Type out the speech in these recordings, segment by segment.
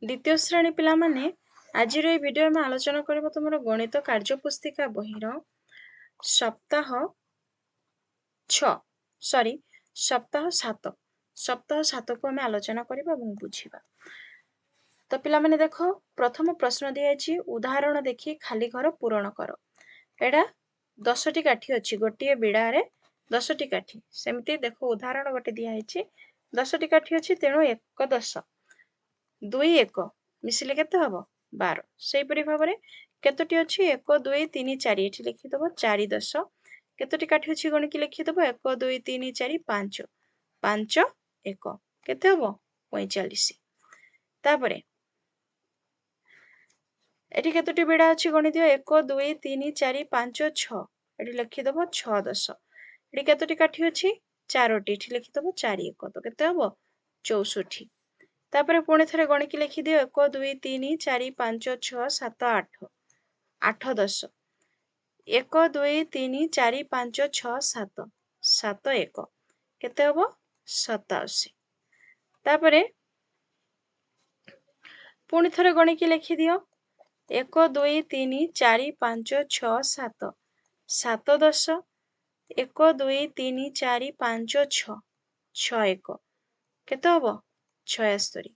द्वितीय श्रेणी पिला माने आज भिडियो में आलोचना करब तुम गणित कार्यपुस्तिका बहिर सप्ताह 6 सॉरी सप्ताह 7 को आम आलोचना करबा बुझिबा। तो पिला माने देखो प्रथम प्रश्न दिया उदाहरण देखी खाली घर पूरण कर। एडा 10टी काठी अच्छी गोटे बिड़ारे 10टी काठी सेमती देखो उदाहरण गोटे दिखाई 10टी काठी अच्छी तेणु 1 10 2 1 मिसिले केते हबो 12 सेहीपरि भाव में केतोटी अच्छी 1 2 3 4 ये लिखिदब 4 10 केतोटी काठी अच्छी गणिकी लिखिदब 1 2 3 4 5 5 1 केते हबो 45। तापरे एठी केतोटी बिड़ा अच्छी गणि दियो 1 2 3 4 5 6 एठी लिखिदब 6 10 एठी केतोटी काठी अच्छी 4टी एठी लिखिदब 4 1 तो केते हबो 64। तापरे पुणी थरे गणिकी लिखि दियो 1 2 3 4 5 6 7 8 8 10 1 2 3 4 5 6 7 7 1 केते हबो 87। तापरे पुणी थरे गणिकी लिखि दियो 1 2 3 4 5 6 7 7 10 1 2 3 4 5 6 6 1 केते हबो 76।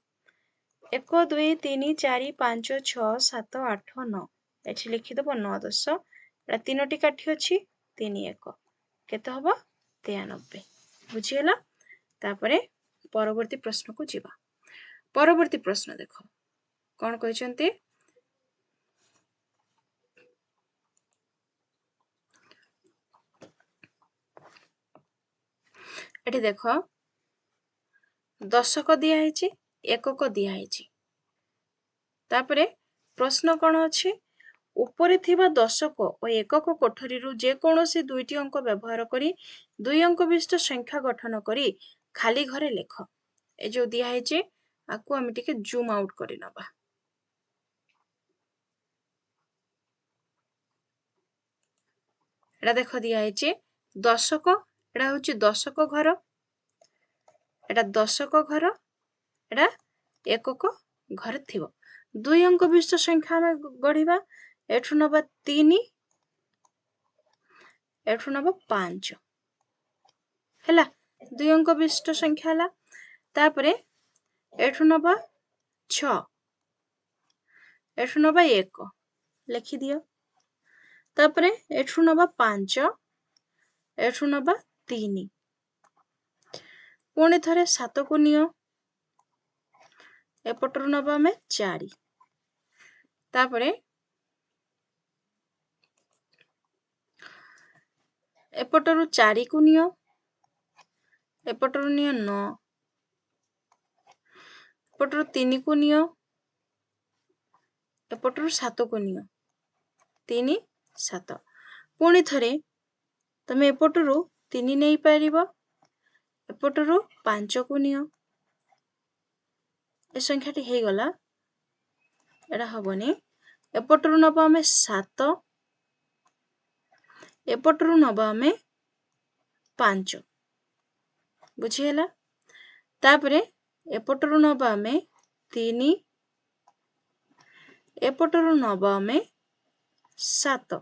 1 2 3 4 5 6 7 8 9 एठी लिखिदब 9 10 एटा 3टी काठी अच्छी 3 1 केते हबो 93 बुझिहेला। तापरे परवर्ती प्रश्न को जीवा। परवर्ती प्रश्न देखो कौन कहते एठी देखो दशक दिया एकक दिया तापरे प्रश्न कौन अच्छी उपरे थिबा दशक और एकक कोठरी जेकोसी दुईटी अंक व्यवहार करी 2 अंक विशिष्ट संख्या गठन करी खाली घरे लेख। ए जो दिखाई आपको आम टिके जूम आउट कर नबा। एटा देख दिखाई दशक एटा हूँ दशक घर एटा दशक घर एटा एकक घर थिबो 2 अंक विशिष्ट संख्या आम गढ़ा एठू नबा 3 एठू नबा 5 हैला 2 अंक विशिष्ट संख्या हैला। तापरे एठू नबा 6 एठू नबा 1 लिखि दियो। तापरे एठू नबा 5 एठू नबा 3 पुणी थरे 7 को नियो एपटरू नबा में 4 तापरे एपटरू 4 को नियो एपटरू नियो 9 एपटरू 3 को नियो एपटरू 7 को नियो 3 7 पुणी थरे तमे एपटरू 3 नहीं पारिबो एपटरू 5 को नियो ए संख्याटी हे गला एटा हबनी एपटरू नबा में 7 एपटरू नबा में 5 बुझिहेला। तापरे एपटरू नबा में 3 एपटरू नबा में 7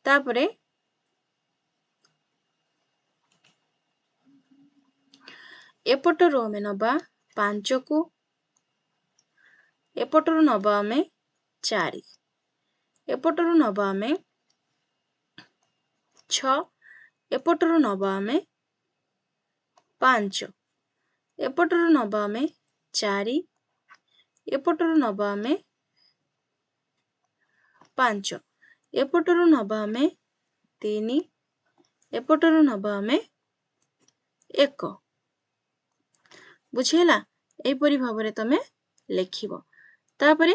तापरे एपटरू आमे नबा 5 को एपटरू नबा में 4 एपटरू नबा में 6 एपटरू नबा में 5 एपटरू नबा में 4 एपटरू नबा में 5 एपटरू नबा में 3 एपटरू नबा में 1 बुझेला। एपरी भाव तमे लेखिबो। तापरे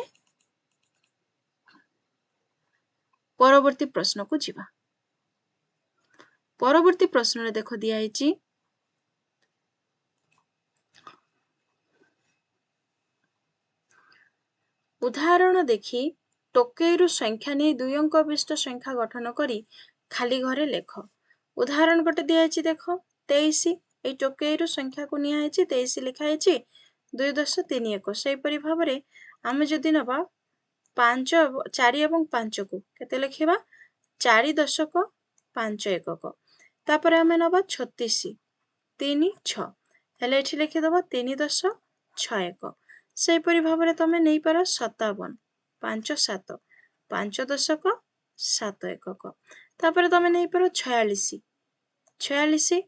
परवर्ती प्रश्न को जीवा। परवर्ती प्रश्न रे देखो दिया उदाहरण देखी टोकेरु संख्या नहीं 2 अंक विशिष्ट संख्या गठन करी खाली घरे लेख। उदाहरण गोटे दिया देखो 23 এই ଟୋକେଇରୁ ସଂଖ୍ୟାକୁ ନିଆହେଇଛି 23 ଲେଖାହେଇଛି 2 10 3 1 ସେହିପରି ଭାବରେ ଆମେ ଯଦି ନେବା 4 ଏବଂ 5 କୁ କେତେ ଲେଖିବା 4 ଦଶକ 5 ଏକକ ତାପରେ ଆମେ ନେବା 36 3 6 ହେଲେ ଏଠି ଲେଖିଦେବା 3 10 6 1 ସେହିପରି ଭାବରେ ତମେ ନେଇପାର 57 5 7 5 ଦଶକ 7 ଏକକ ତାପରେ ତମେ ନେଇପାର 46 46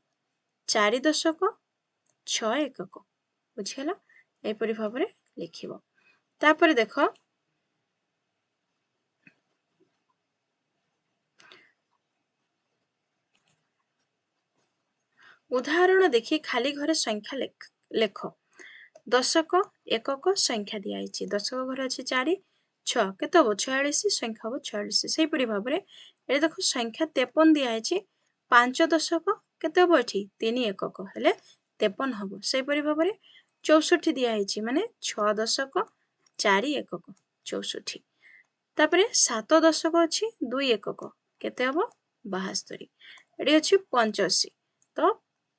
4 ଦଶକ 6 ଏକକ ବୁଝିହେଲା ଏହିପରି ଭାବରେ ଲେଖିବ ତାପରେ ଦେଖ ଉଦାହରଣ ଦେଖି ଖାଲି ଘରେ ସଂଖ୍ୟା ଲେଖ ଦଶକ ଏକକ ସଂଖ୍ୟା ଦିଆଯାଇଛି ଦଶକ ଘରେ ଅଛି 4 6 କେତେ ହବ 46 ସଂଖ୍ୟା ହବ 46 ସେହିପରି ଭାବରେ ଏଠି ଦେଖ ସଂଖ୍ୟା 53 ଦିଆଯାଇଛି 5 ଦଶକ କେତେ ହବ ଏଠି 3 ଏକକ ହେଲେ 53 ହବ ସେହିପରି ଭାବରେ 64 ଦିଆଯାଇଛି ମାନେ 6 ଦଶକ 4 ଏକକ 64 ତାପରେ 7 ଦଶକ ଅଛି 2 ଏକକ କେତେ ହବ 72 ଏଠି ଅଛି 85 ତ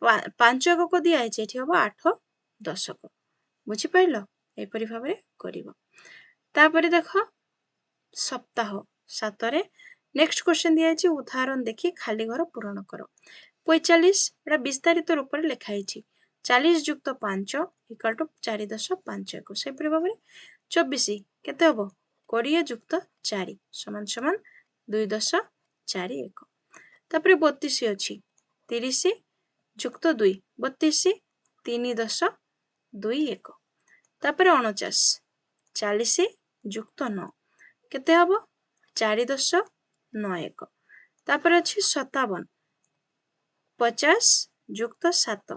5 ଏକକ ଦିଆଯାଇଛି ଏଠି ହବ 8 ଦଶକ ବୁଝିପାରିଲ ଏପରି ଭାବରେ କରିବ ତାପରେ ଦେଖ ସପ୍ତାହ 7 ରେ ନେକ୍ସଟ କ୍वेश्चन ଦିଆଯାଇଛି ଉଦାହରଣ ଦେଖି ଖାଲି ଘର ପୂରଣ କର 45 ଏଟା ବିସ୍ତାରିତ ରୂପରେ ଲେଖା ହେଇଛି 40 ଯୁକ୍ତ 5 ଇକ୍ୱାଲ ଟୁ 4 ଦଶ 5 1 ସେପରି ଭାବରେ 24 କେତେ ହବ 20 ଯୁକ୍ତ 4 ସମାନ ସମାନ 2 ଦଶ 4 1 ତାପରେ 32 ଅଛି 30 ଯୁକ୍ତ 2 32 3 ଦଶ 2 1 ତାପରେ 49 40 ଯୁକ୍ତ 9 କେତେ ହବ 4 ଦଶ 9 1 ତାପରେ ଅଛି 57 50 ଯୁକ୍ତ 7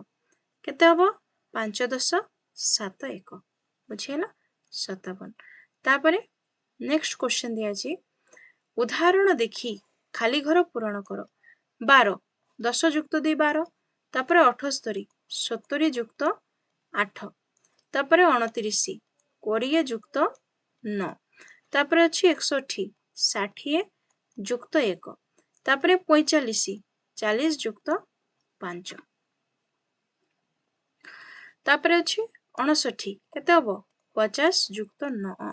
କେତେ ହବ 5 ଦଶ 7 1 ବୁଝିହେଲା 57 ତାପରେ ନେକ୍ସଟ କ୍वेश्चन ଦିଆଯାଇଛି ଉଦାହରଣ ଦେଖି ଖାଲି ଘର ପୂରଣ କର 12 10 ଯୁକ୍ତ 2 12 ତାପରେ 78 70 ଯୁକ୍ତ 8 ତାପରେ 29 20 ଯୁକ୍ତ 9 ତାପରେ ଅଛି 61 60 ଯୁକ୍ତ 1 ତାପରେ 45 40 ଯୁକ୍ତ 5 ତାପରେ ଅଛି 59 କେତେ ହବ 50 ଯୁକ୍ତ 9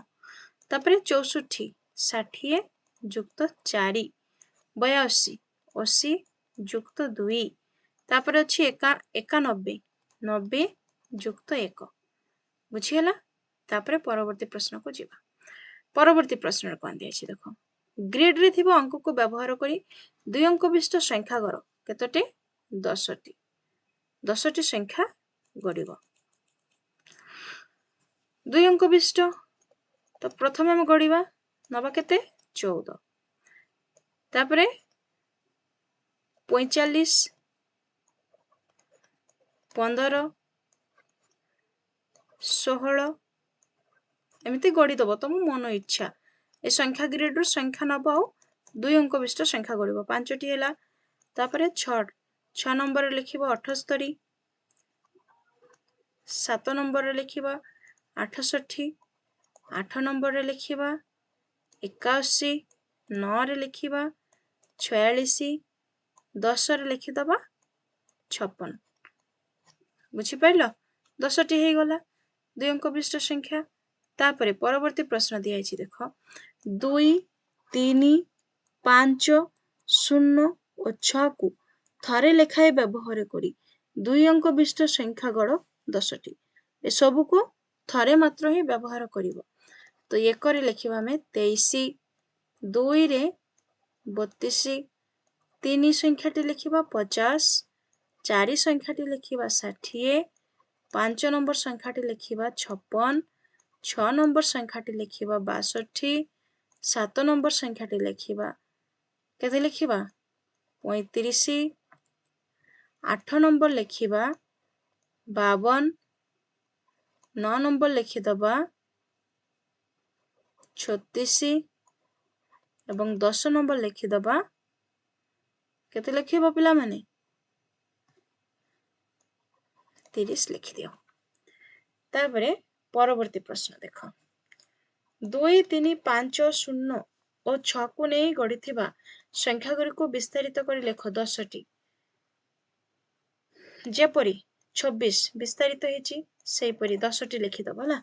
ତାପରେ 64 60 ଯୁକ୍ତ 4 82 80 ଯୁକ୍ତ 2 ତାପରେ ଅଛି 91 90 ଯୁକ୍ତ 1 ବୁଝିହେଲା ତାପରେ ପରବର୍ତ୍ତୀ ପ୍ରଶ୍ନକୁ ଯିବା ପରବର୍ତ୍ତୀ ପ୍ରଶ୍ନରେ କ'ଣ ଦିଆଯାଇଛି ଦେଖ ଗ୍ରିଡରେ ଥିବା ଅଙ୍କକୁ ବ୍ୟବହାର କରି 2 ଅଙ୍କ ବିଶିଷ୍ଟ ସଂଖ୍ୟା ଗଡ଼ କେତୋଟି 10ଟି 10ଟି ସଂଖ୍ୟା ଗଡ଼ିବ 2 ଅଙ୍କ ବିଶିଷ୍ଟ ତ ପ୍ରଥମେ ଆମେ ଗଡ଼ିବା ନବା କେତେ 14 ତାପରେ 45 15 16 ଏମିତି ଗଡ଼ିଦବ ତମ ମନ ଇଚ୍ଛା ଏ ସଂଖ୍ୟା ଗ୍ରିଡରୁ ସଂଖ୍ୟା ନବ ଆଉ 2 ଅଙ୍କ ବିଶିଷ୍ଟ ସଂଖ୍ୟା ଗଡ଼ିବ 5ଟି ହେଲା ତାପରେ 6 ନମ୍ବରରେ ଲେଖିବ 78 7 ନମ୍ବରରେ ଲେଖିବା 68 8 ନମ୍ବରରେ ଲେଖିବା 81 9ରେ ଲେଖିବା 46 10ରେ ଲେଖିଦବା 56 ବୁଝିପାରିଲ 10ଟି ହେଇଗଲା 2 ଅଙ୍କ ବିଶିଷ୍ଟ ସଂଖ୍ୟା ତାପରେ ପରବର୍ତ୍ତୀ ପ୍ରଶ୍ନ ଦିଆଯାଇଛି ଦେଖ 2 3 5 0 ଓ 6 କୁ ଥରେ ଲେଖାଏ ବ୍ୟବହାର କରି 2 ଅଙ୍କ ବିଶିଷ୍ଟ ସଂଖ୍ୟା ଗଡ଼ 10ଟି ଏସବୁକୁ ଥରେ ମାତ୍ର ହିଁ ବ୍ୟବହାର କରିବ ତ 1ରେ ଲେଖିବା ଆମେ 23 2ରେ 32 3 ସଂଖ୍ୟାଟି ଲେଖିବା 50 4 ସଂଖ୍ୟାଟି ଲେଖିବା 60 5 ନମ୍ବର ସଂଖ୍ୟାଟି ଲେଖିବା 56 6 ନମ୍ବର ସଂଖ୍ୟାଟି ଲେଖିବା 62 7 ନମ୍ବର ସଂଖ୍ୟାଟି ଲେଖିବା କେତେ ଲେଖିବା 35 8 ନମ୍ବର ଲେଖିବା 52 9 ନମ୍ବର ଲେଖିଦବା 36 ଏବଂ 10 ନମ୍ବର ଲେଖିଦବା କେତେ ଲେଖିବ ପିଲାମାନେ 30 ଲେଖିଦିଅ ତାପରେ ପରବର୍ତ୍ତୀ ପ୍ରଶ୍ନ ଦେଖ 2 3 5 0 ଓ 6 କୁ ନେଇ ଗଢ଼ିଥିବା ସଂଖ୍ୟା ଗୁଡ଼ିକୁ ବିସ୍ତାରିତ କରି ଲେଖ 10ଟି जेपरी 26 विस्तारित होईची सेहीपरी 10टी लिखिदब हला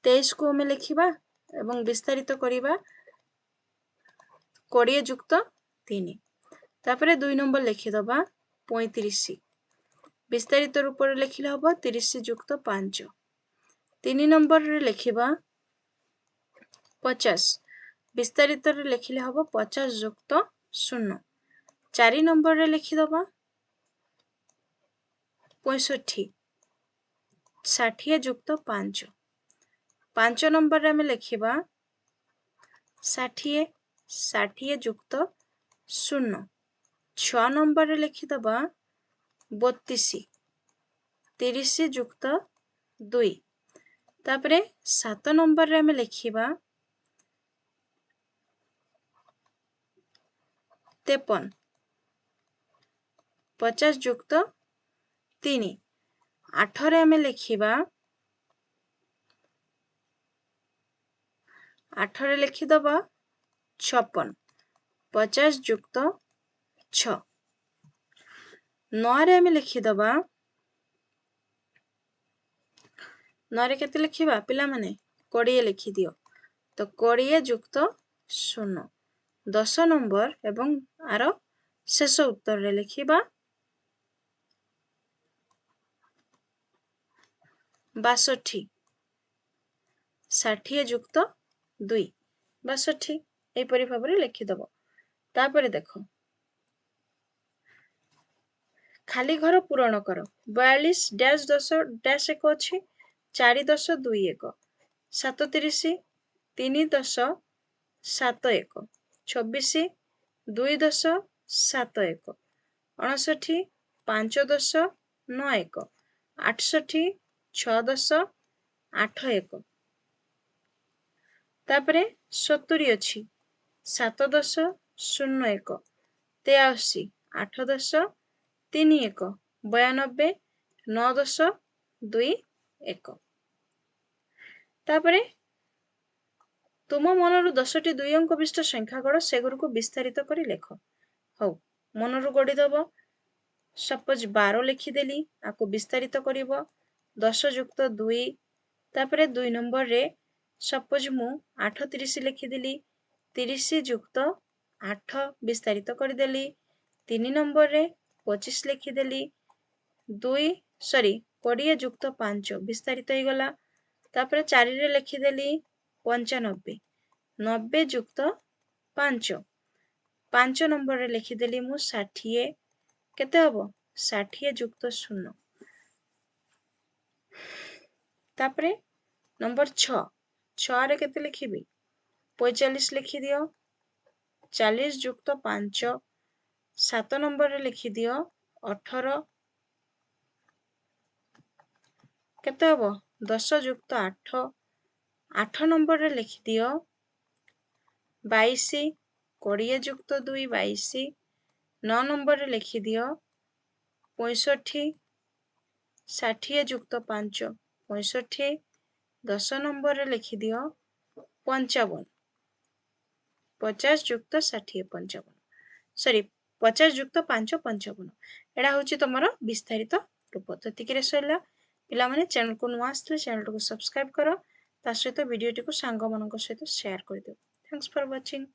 23 को हमें लिखिबा एवं विस्तारित करिबा 20 जुक्त 3 तापरे 2 नंबर लिखिदबा 35 विस्तारित रूप रे लिखिले हबो 30 जुक्त 5 3 नंबर रे लिखिबा 50 विस्तारित रे लिखिले हबो 50 जुक्त 0 4 नंबर रे लिखिदबा 65 60 जुक्त 5 5 नंबर रे हमें लिखिबा 60 60 जुक्त 0 6 नंबर रे लिखिदबा 32 30 जुक्त 2 तापरे 7 नंबर रे हमें लिखिबा 53 50 जुक्त 3 8 रे हमें लिखिबा 8 रे लिखिदबा 56 50 जुक्त 6 9 रे हमें लिखिदबा 9 रे केते लिखिबा पिला माने 20 लिखि दियो तो 20 जुक्त 0 10 नंबर एवं आरो शेष उत्तर रे लिखिबा 62 60 जुक्त 2 62 एही परि भाबरे लिखिदब तापरे देखो खाली घर पूरण कर 42 डैश 10 डैश 1 अछि 4 10 2 1 37 3 10 7 1 26 2 10 7 1 59 5 10 9 1 68 6 10 8 1 तापरे 70 अछि 7 10 0 1 83 8 10 3 1 92 9 10 2 1 तापरे तुम मनरु 10टी 2 अंक विशिष्ट संख्या गढ़ सेगुरको विस्तारित करी लेख हौ मनरु गढ़ी दब सपोज 12 लिखिदेली आको विस्तारित करिब 10 जुक्त 2 तापरे 2 नंबर रे सपोज मु 8 30 लिखिदेली 30 जुक्त 8 विस्तारित करदेली 3 नंबर रे 25 लिखिदेली 20 जुक्त 5 विस्तारित हो गला तापरे 4 रे लिखिदेली 95 90 जुक्त 5 5 नंबर रे लिखिदेली मु 60 केते हबो 60 जुक्त 0 तापरे नंबर 6 6 रे केते लिखिबी 45 लिखि दियो 40 जुक्त 5 7 नंबर रे लिखि दियो 18 केते हबो 10 जुक्त 8 8 नंबर रे लिखि दियो 22 20 जुक्त 2 22 9 नंबर रे लिखि दियो 65 60 जुक्त 5 65 10 नंबर रे लिखि दियो 55 50 जुक्त 60 55 सॉरी 50 जुक्त 5 55 एडा होची तमरो विस्तारित रूप तो तिकिरे सैला पिला माने चैनल को नुआ आसले चैनल को सब्सक्राइब करो ता सहित वीडियो टी को सांग मानक सहित शेयर कर दियो थैंक्स फॉर वाचिंग।